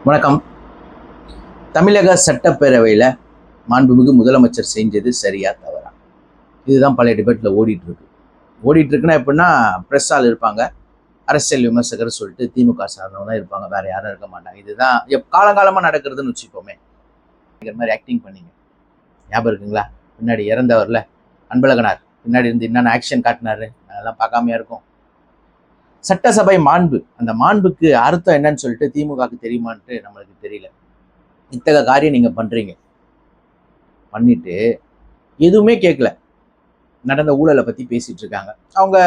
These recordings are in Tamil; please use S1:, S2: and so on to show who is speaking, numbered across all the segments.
S1: வணக்கம். தமிழக சட்டப்பேரவையில் மாண்புமிகு முதலமைச்சர் செஞ்சது சரியா தவறா? இதுதான் பழைய டிபேட்டில் ஓடிட்டு இருக்குன்னா எப்படின்னா, ப்ரெஸ் ஆள் இருப்பாங்க, அரசியல் விமர்சகர் சொல்லிட்டு திமுக சார்ந்தவங்க தான் இருப்பாங்க, வேற யாரும் இருக்க மாட்டாங்க. இதுதான் காலங்காலமாக நடக்கிறதுன்னு வச்சுக்கோமே. இந்த மாதிரி ஆக்டிங் பண்ணீங்க, ஞாபகம் இருக்குங்களா? பின்னாடி இறந்தவர்ல அன்பழகனார் பின்னாடி இருந்து என்னென்ன ஆக்ஷன் காட்டினாரு, அதெல்லாம் பார்க்காமையா இருக்கும். சட்டசபை மாண்பு, அந்த மாண்புக்கு அர்த்தம் என்னன்னு சொல்லிட்டு திமுகவுக்கு தெரியுமான்ட்டு நம்மளுக்கு தெரியல. இத்தகைய காரியம் நீங்க பண்றீங்க, பண்ணிட்டு எதுவுமே கேட்கல. நடந்த ஊழலை பத்தி பேசிட்டு இருக்காங்க. அவங்க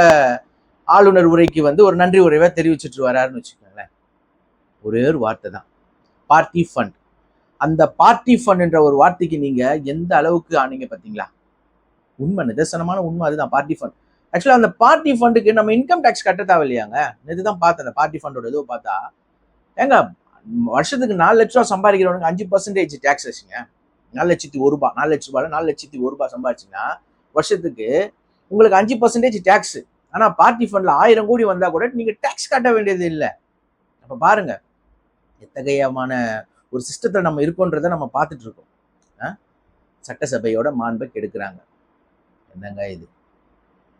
S1: ஆளுநர் உரைக்கு ஒரு நன்றி உரைவை தெரிவிச்சுட்டு வராருன்னு வச்சுக்கோங்களேன். ஒரே ஒரு வார்த்தை தான், பார்ட்டி ஃபண்ட். அந்த பார்ட்டி ஃபண்ட் என்ற ஒரு வார்த்தைக்கு நீங்க எந்த அளவுக்கு ஆனீங்க பார்த்தீங்களா? உண்மை, நிதர்சனமான உண்மை அதுதான். பார்ட்டி ஃபண்ட் ஆக்சுவலா அந்த பார்ட்டி ஃபண்டுக்கு நம்ம இன்கம் டேக்ஸ் கட்ட தேவையில்லையாங்க. இதுதான் பார்த்தேன், அந்த பார்ட்டி ஃபண்டோட ஏதோ பார்த்தா, ஏங்க வருஷத்துக்கு 4 லட்ச ரூபா சம்பாதிக்கிறவனுக்கு 5% டேக்ஸ் வச்சுங்க. 4,01,000 4,01,000 சம்பாதிச்சுன்னா வருஷத்துக்கு உங்களுக்கு 5% டேக்ஸ். ஆனா பார்ட்டி ஃபண்ட்ல 1000 கோடி வந்தா கூட நீங்க டேக்ஸ் கட்ட வேண்டியது இல்லை. அப்ப பாருங்க எத்தகையமான ஒரு சிஸ்டத்தை நம்ம இருக்கோன்றதை நம்ம பார்த்துட்டு இருக்கோம். சட்டசபையோட மாண்பை கெடுக்கிறாங்க. என்னங்க இது?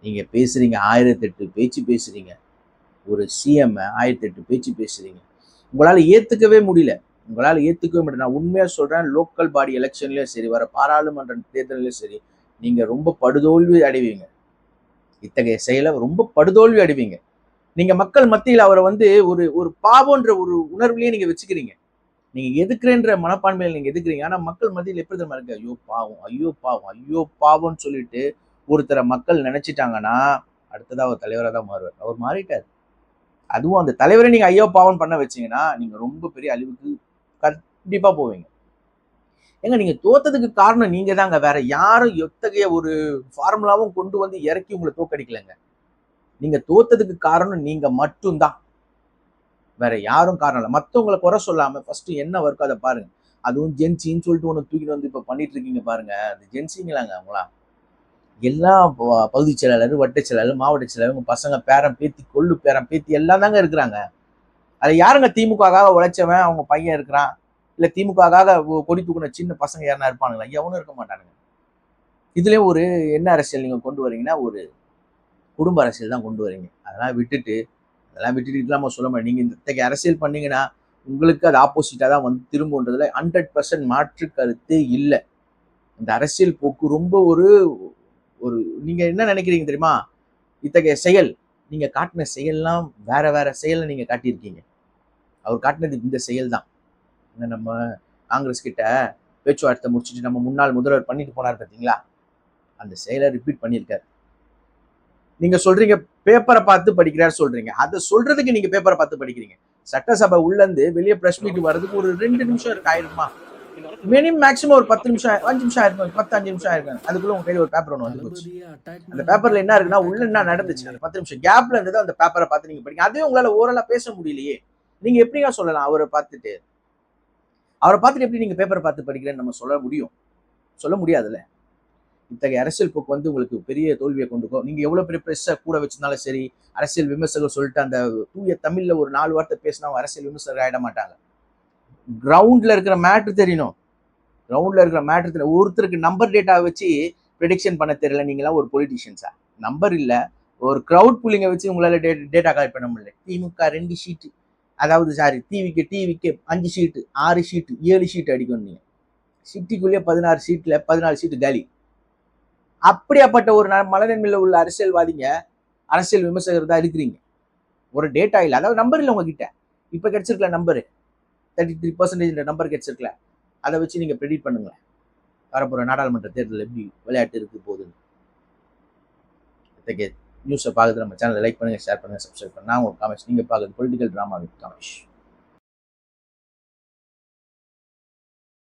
S1: நீங்க பேசுறீங்க, 1008 பேச்சு பேசுறீங்க. ஒரு சிஎம் 1008 பேச்சு பேசுறீங்க. உங்களால ஏத்துக்கவே முடியல. நான் உண்மையா சொல்றேன், லோக்கல் பாடி எலெக்ஷன்லயும் சரி, வர பாராளுமன்ற தேர்தலையும் சரி, நீங்க ரொம்ப படுதோல்வி அடைவீங்க. இத்தகைய செயலை ரொம்ப படுதோல்வி அடைவீங்க. நீங்க மக்கள் மத்தியில் அவரை ஒரு ஒரு பாவம்ன்ற ஒரு உணர்வுலயே நீங்க வச்சுக்கிறீங்க. நீங்க எதுக்குறேன்ற மனப்பான்மையில நீங்க எதுக்குறீங்க. ஆனா மக்கள் மத்தியில் எப்படி தெரியுமா இருக்கு? ஐயோ பாவம், ஐயோ பாவம், ஐயோ பாவம்னு சொல்லிட்டு ஒருத்தரை மக்கள் நினைச்சிட்டாங்கன்னா அடுத்ததா அவர் தலைவராக தான் மாறுவார். அவர் மாறிட்டார். அதுவும் அந்த தலைவரை நீங்க ஐயோ பாவம் பண்ண வச்சீங்கன்னா நீங்க ரொம்ப பெரிய அழிவுக்கு கண்டிப்பா போவீங்க. ஏங்க நீங்க தோத்ததுக்கு காரணம் நீங்க தாங்க, வேற யாரும் எத்தகைய ஒரு ஃபார்முலாவும் கொண்டு இறக்கி உங்களை தோக்கடிக்கலங்க. நீங்க தோத்ததுக்கு காரணம் நீங்க மட்டும்தான், வேற யாரும் காரணம் இல்லை. மற்றவங்களை குறை சொல்லாம ஃபர்ஸ்ட் என்ன ஒர்க் அதை பாருங்க. அதுவும் ஜென்சின்னு சொல்லிட்டு ஒன்று தூக்கிட்டு இப்ப பண்ணிட்டு இருக்கீங்க பாருங்க. அது ஜென்சிங்களாங்க அவங்களா? எல்லா பகுதி செயலாளர், வட்ட செயலாளர், மாவட்ட செயலாளர், உங்க பசங்க, பேரன் பேத்தி, கொள்ளு பேரன் பேத்தி எல்லாம் தாங்க இருக்கிறாங்க. அது யாருங்க திமுகவாக உழைச்சவன் அவங்க பையன் இருக்கிறான்? இல்ல திமுகவாக கொடி தூக்குன சின்ன பசங்க யாருன்னா இருப்பானுங்களா? எவனும் இருக்க மாட்டானுங்க. இதுலயும் ஒரு என்ன அரசியல் நீங்க கொண்டு வரீங்கன்னா, ஒரு குடும்ப அரசியல் தான் கொண்டு வரீங்க. அதெல்லாம் விட்டுட்டு இல்லாம சொல்ல மாட்டேன். நீங்க இந்த அரசியல் பண்ணீங்கன்னா உங்களுக்கு அது ஆப்போசிட்டா தான் திரும்புன்றதுல 100% மாற்று கருத்து இல்லை. இந்த அரசியல் போக்கு ரொம்ப ஒரு ஒரு நீங்க என்ன நினைக்கிறீங்க தெரியுமா? இத்தகைய செயல், நீங்க காட்டின செயல்லாம் வேற செயலை நீங்க காட்டியிருக்கீங்க. அவர் காட்டினது இந்த செயல் தான். நம்ம காங்கிரஸ் கிட்ட பேச்சுவார்த்தை முடிச்சுட்டு நம்ம முன்னாள் முதல்வர் பண்ணிட்டு போனார் பார்த்தீங்களா? அந்த செயலை ரிப்பீட் பண்ணியிருக்காரு. நீங்க சொல்றீங்க பேப்பரை பார்த்து படிக்கிறார் சொல்றீங்க. அதை சொல்றதுக்கு நீங்க பேப்பரை பார்த்து படிக்கிறீங்க. சட்டசபை உள்ள இருந்து வெளியே பிரஸ் மீட் வர்றதுக்கு ஒரு 2 நிமிஷம் இருக்கு, ஆயிருக்குமா? மினிமம் மேக்ஸிமம் ஒரு 10 நிமிஷம் 5 நிமிஷம் ஆயிருக்கும், 10-5 நிமிஷம் ஆயிருக்கும். அதுக்குள்ள உங்க கையில ஒரு பேப்பர் ஒன்று வந்து போச்சு. அந்த பேப்பர்ல என்ன இருக்குன்னா, உள்ள என்ன நடந்துச்சு அந்த 10 நிமிஷம் கேப்ல இருந்தது அந்த பேப்பரை பார்த்து நீங்க படிங்க. அதுவே உங்களால ஓரளா பேச முடியலையே, நீங்க எப்படிங்க சொல்லலாம்? அவரை பார்த்துட்டு எப்படி நீங்க பேப்பரை பார்த்து படிக்கிறேன்னு நம்ம சொல்ல முடியும்? சொல்ல முடியாதுல்ல. இத்தகைய அரசியல் போக்கு உங்களுக்கு பெரிய தோல்வியை கொண்டுக்கும். நீங்க எவ்வளவு பெரிய பிரஸ்ஸை கூட வச்சிருந்தாலும் சரி, அரசியல் விமர்சகர் சொல்லிட்டு அந்த தூய தமிழ்ல ஒரு 4 வார்த்தை பேசினா அரசியல் விமர்சகர் ஆயிட மாட்டாங்க. கிரவுண்ட்ல இருக்கிற மேட்ரு தெரியணும். ஒருத்தருக்கு நம்பர் டேட்டா வச்சு ப்ரெடிக்ஷன் பண்ண தெரியல. நீங்களாம் ஒரு பொலிட்டிஷியன்ஸா? நம்பர் இல்ல, ஒரு கிரவுட் புல்லிங்க வச்சு உங்களால டேட்டா கலெக்ட் பண்ண முடியல. திமுக 2 ஷீட்டு, அதாவது சாரி டிவிக்கு 5 ஷீட்டு, 6 ஷீட்டு, 7 ஷீட் அடிக்கணும். நீங்க சிட்டிக்குள்ளேயே 16 ஷீட்ல 14 ஷீட்டு காலி. அப்படியாப்பட்ட ஒரு மனநிலைமையில உள்ள அரசியல்வாதிங்க, அரசியல் விமர்சகர் தான் இருக்கிறீங்க. ஒரு டேட்டா இல்லை, அதாவது நம்பர் இல்லை உங்ககிட்ட. இப்ப கிடைச்சிருக்கல நம்பரு 33% நம்பர் கிடைச்சிருக்கல. அதை வச்சு நீங்க ப்ரெடிக்ட் பண்ணுங்களேன், வரப்போற நாடாளுமன்ற தேர்தல் எப்படி விளையாட்டு இருக்கு போகுதுன்னு. நியூஸை பார்க்குறது நம்ம சேனலை லைக் பண்ணுங்க, ஷேர் பண்ணுங்க, சப்ஸ்கிரைப் பண்ணுங்க. நான் உங்க காமேஷ், நீங்க பார்க்குறது பொலிட்டிக்கல் டிராமா வித் காமேஷ்.